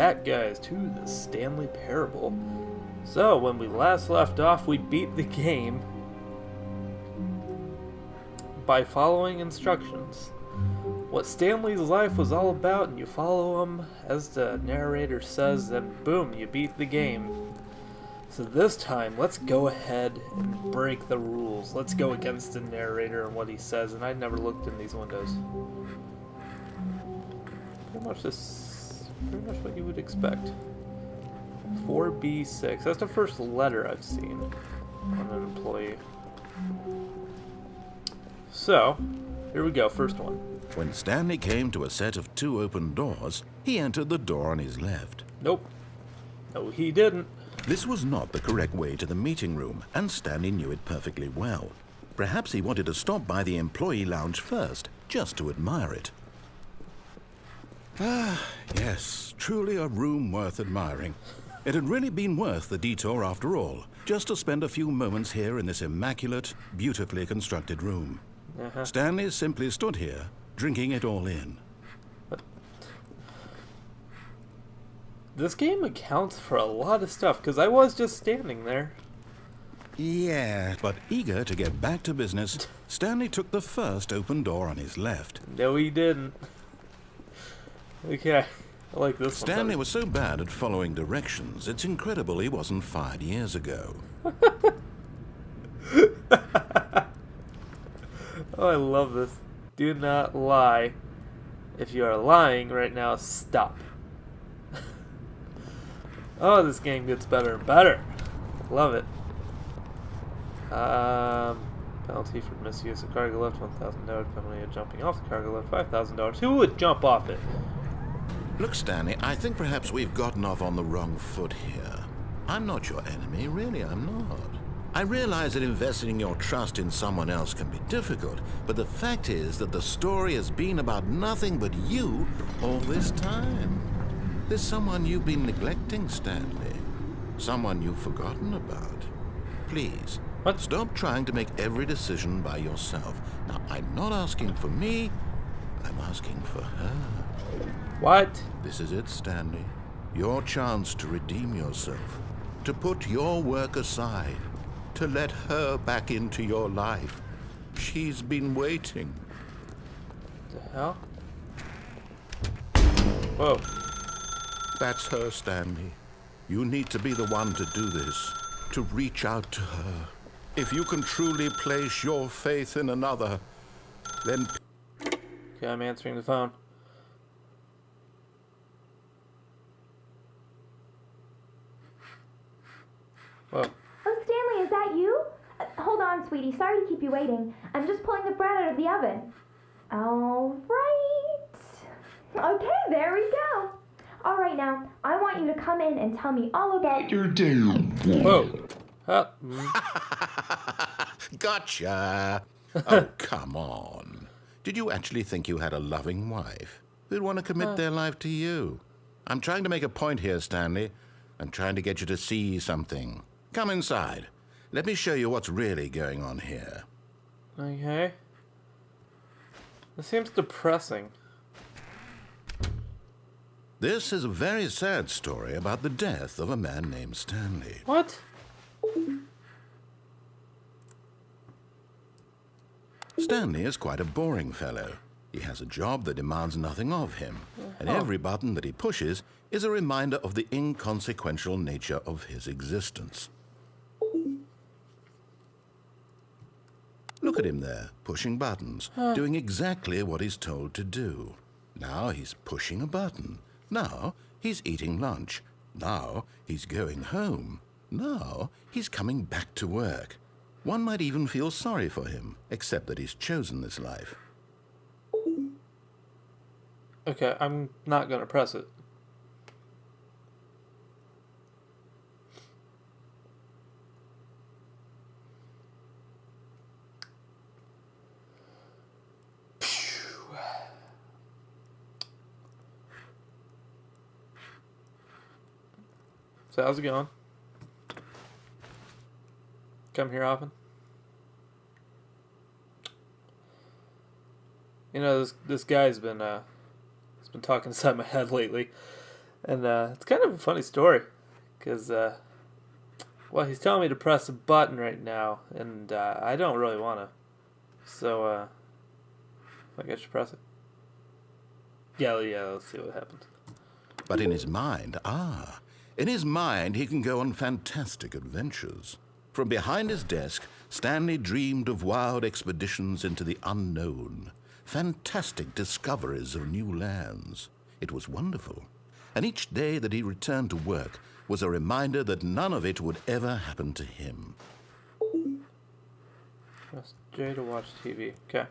back, guys, to the Stanley Parable. So, when we last left off, we beat the game by following instructions. What Stanley's life was all about, and you follow him, as the narrator says, then boom, you beat the game. So this time, let's go ahead and break the rules. Let's go against the narrator and what he says, and I never looked in these windows. Pretty much what you would expect. 4B6. That's the first letter I've seen on an employee. So, here we go, first one. When Stanley came to a set of 2 open doors, he entered the door on his left. Nope. No, he didn't. This was not the correct way to the meeting room, and Stanley knew it perfectly well. Perhaps he wanted to stop by the employee lounge first, just to admire it. Ah, yes, truly a room worth admiring. It had really been worth the detour after all, just to spend a few moments here in this immaculate, beautifully constructed room. Stanley simply stood here, drinking it all in. This game accounts for a lot of stuff, because I was just standing there. Yeah, but eager to get back to business, Stanley took the first open door on his left. No, he didn't. Okay, I like this one. Stanley was so bad at following directions, it's incredible he wasn't fired years ago. Oh, I love this. Do not lie. If you are lying right now, stop. Oh, this game gets better and better. Love it. Penalty for misuse of cargo lift, $1,000. Penalty of jumping off the cargo lift, $5,000. Who would jump off it? Look, Stanley, I think perhaps we've gotten off on the wrong foot here. I'm not your enemy, really, I'm not. I realize that investing your trust in someone else can be difficult, but the fact is that the story has been about nothing but you all this time. There's someone you've been neglecting, Stanley. Someone you've forgotten about. Please, stop trying to make every decision by yourself. Now, I'm not asking for me, I'm asking for her. What? This is it, Stanley. Your chance to redeem yourself. To put your work aside. To let her back into your life. She's been waiting. The hell? Whoa. That's her, Stanley. You need to be the one to do this. To reach out to her. If you can truly place your faith in another, then... Okay, I'm answering the phone. Whoa. Oh, Stanley, is that you? Hold on, sweetie. Sorry to keep you waiting. I'm just pulling the bread out of the oven. All right. Okay, there we go. All right, now, I want you to come in and tell me all about your day. Whoa. Gotcha. Oh, come on. Did you actually think you had a loving wife who'd want to commit their life to you? I'm trying to make a point here, Stanley. I'm trying to get you to see something. Come inside. Let me show you what's really going on here. Okay. This seems depressing. This is a very sad story about the death of a man named Stanley. What? Stanley is quite a boring fellow. He has a job that demands nothing of him, and every button that he pushes is a reminder of the inconsequential nature of his existence. Look at him there, pushing buttons, doing exactly what he's told to do. Now he's pushing a button. Now he's eating lunch. Now he's going home. Now he's coming back to work. One might even feel sorry for him, except that he's chosen this life. Okay, I'm not gonna press it. So how's it going? Come here often? You know, this guy's been talking inside my head lately. And it's kind of a funny story, because, well, he's telling me to press a button right now, and I don't really want to. So, I think I should press it. Yeah, let's see what happens. But in his mind, in his mind he can go on fantastic adventures. From behind his desk, Stanley dreamed of wild expeditions into the unknown, fantastic discoveries of new lands. It was wonderful. And each day that he returned to work was a reminder that none of it would ever happen to him. Press J to watch TV. Okay.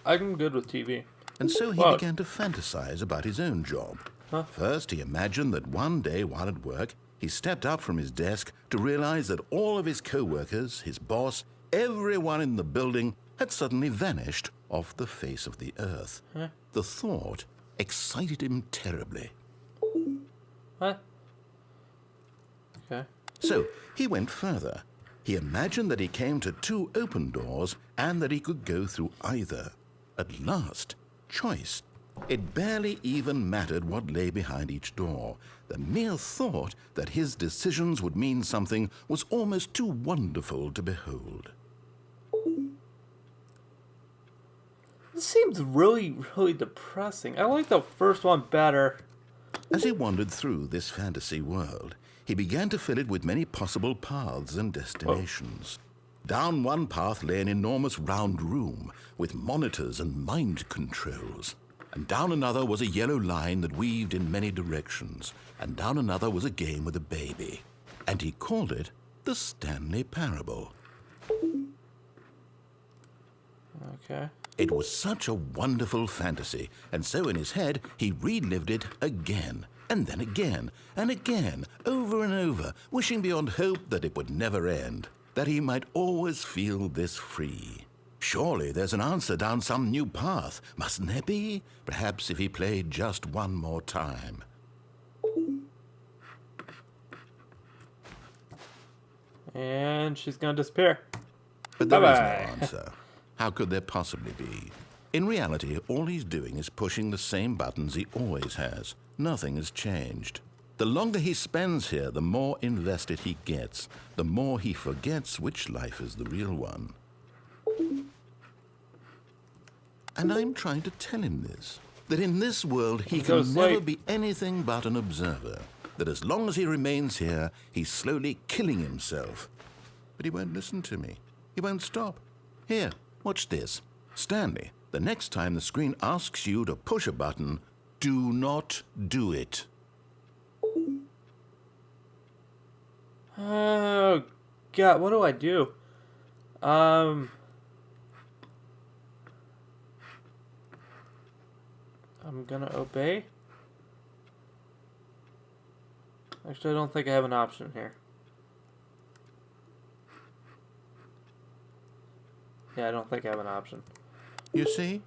I'm good with TV. And so he Wow. began to fantasize about his own job. Huh? First, he imagined that one day while at work, he stepped up from his desk to realize that all of his co-workers, his boss, everyone in the building had suddenly vanished off the face of the earth. Huh? The thought excited him terribly. What? Okay. So he went further. He imagined that he came to 2 open doors and that he could go through either. At last, choice. It barely even mattered what lay behind each door. The mere thought that his decisions would mean something was almost too wonderful to behold. This seems really, really depressing. I like the first one better. As he wandered through this fantasy world, he began to fill it with many possible paths and destinations. Down one path lay an enormous round room with monitors and mind controls. And down another was a yellow line that weaved in many directions. And down another was a game with a baby. And he called it the Stanley Parable. Okay. It was such a wonderful fantasy, and so in his head he relived it again, and then again, and again, over and over, wishing beyond hope that it would never end, that he might always feel this free. Surely there's an answer down some new path, mustn't there be? Perhaps if he played just one more time. And she's gonna disappear. But there is no Bye-bye. answer. How could there possibly be? In reality, all he's doing is pushing the same buttons he always has. Nothing has changed. The longer he spends here, the more invested he gets, the more he forgets which life is the real one. And I'm trying to tell him this, that in this world he Go can never sleep. be anything but an observer, that as long as he remains here, he's slowly killing himself. But he won't listen to me. He won't stop. Here, watch this. Stanley, the next time the screen asks you to push a button, do not do it. Oh, God, what do I do? I'm gonna obey. Actually, I don't think I have an option here. Yeah, I don't think I have an option. You see?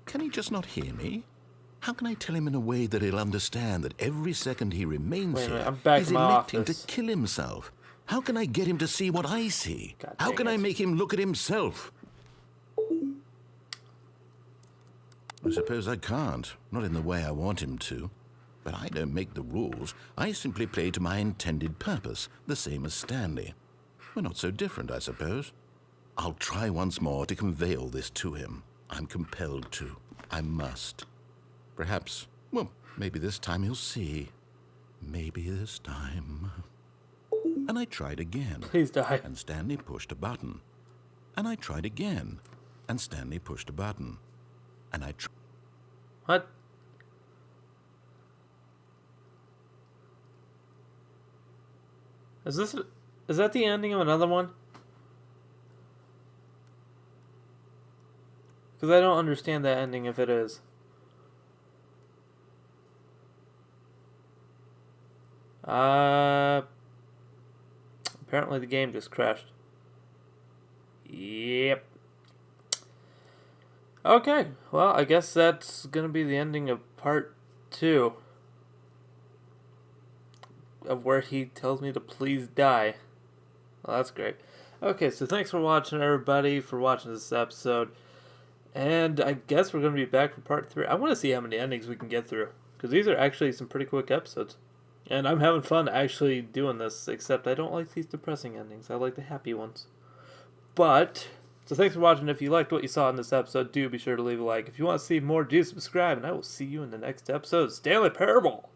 Can he just not hear me? How can I tell him in a way that he'll understand that every second he remains Wait a minute, here, I'm back he's in my electing office. to kill himself? How can I get him to see what I see? God How dang can I it. make him look at himself? I suppose I can't, not in the way I want him to. But I don't make the rules. I simply play to my intended purpose, the same as Stanley. We're not so different, I suppose. I'll try once more to convey all this to him. I'm compelled to. I must. Perhaps, well, maybe this time he'll see. Maybe this time. And I tried again. Please die. And Stanley pushed a button. And I tried again. And Stanley pushed a button. And I tried. What? Is that the ending of another one? Because I don't understand that ending if it is. Apparently the game just crashed. Yep. Okay, well, I guess that's gonna be the ending of part 2. Of where he tells me to please die. Well, that's great. Okay, so thanks for watching, everybody, for watching this episode. And I guess we're going to be back for part 3. I want to see how many endings we can get through. because these are actually some pretty quick episodes. And I'm having fun actually doing this, except I don't like these depressing endings. I like the happy ones. But, so thanks for watching. If you liked what you saw in this episode, do be sure to leave a like. If you want to see more, do subscribe, and I will see you in the next episode of Stanley Parable.